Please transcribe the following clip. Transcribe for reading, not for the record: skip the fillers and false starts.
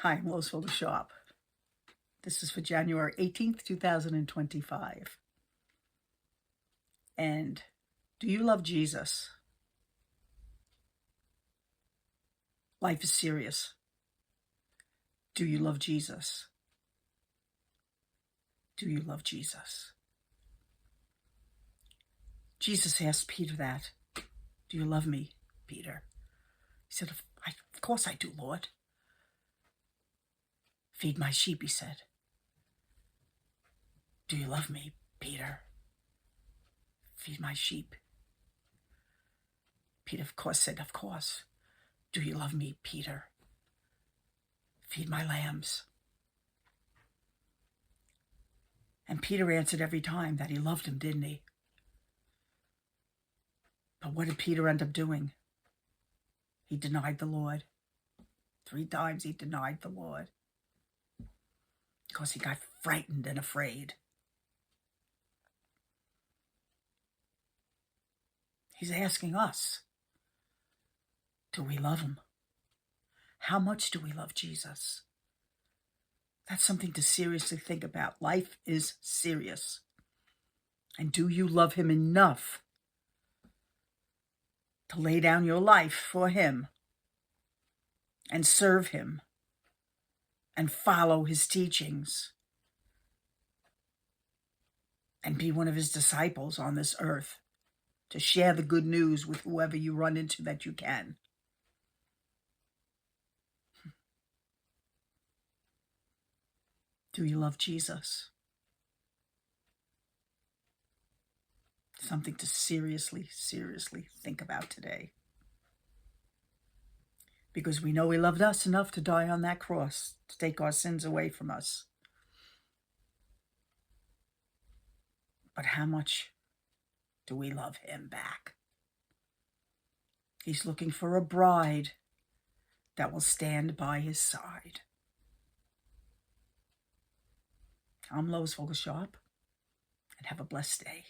Hi, I'm Lois Vogel-Sharp. This is for January 18th, 2025. And do you love Jesus? Life is serious. Do you love Jesus? Do you love Jesus? Jesus asked Peter that. Do you love me, Peter? He said, of course I do, Lord. Feed my sheep, he said. Do you love me, Peter? Feed my sheep. Peter, of course, said, of course. Do you love me, Peter? Feed my lambs. And Peter answered every time that he loved him, didn't he? But what did Peter end up doing? He denied the Lord. 3 times he denied the Lord because he got frightened and afraid. He's asking us, do we love him? How much do we love Jesus? That's something to seriously think about. Life is serious. And do you love him enough to lay down your life for him and serve him and follow his teachings and be one of his disciples on this earth, to share the good news with whoever you run into that you can? Do you love Jesus? Something to seriously think about today. Because we know he loved us enough to die on that cross to take our sins away from us. But how much do we love him back? He's looking for a bride that will stand by his side. I'm Lois Vogel-Sharp, and have a blessed day.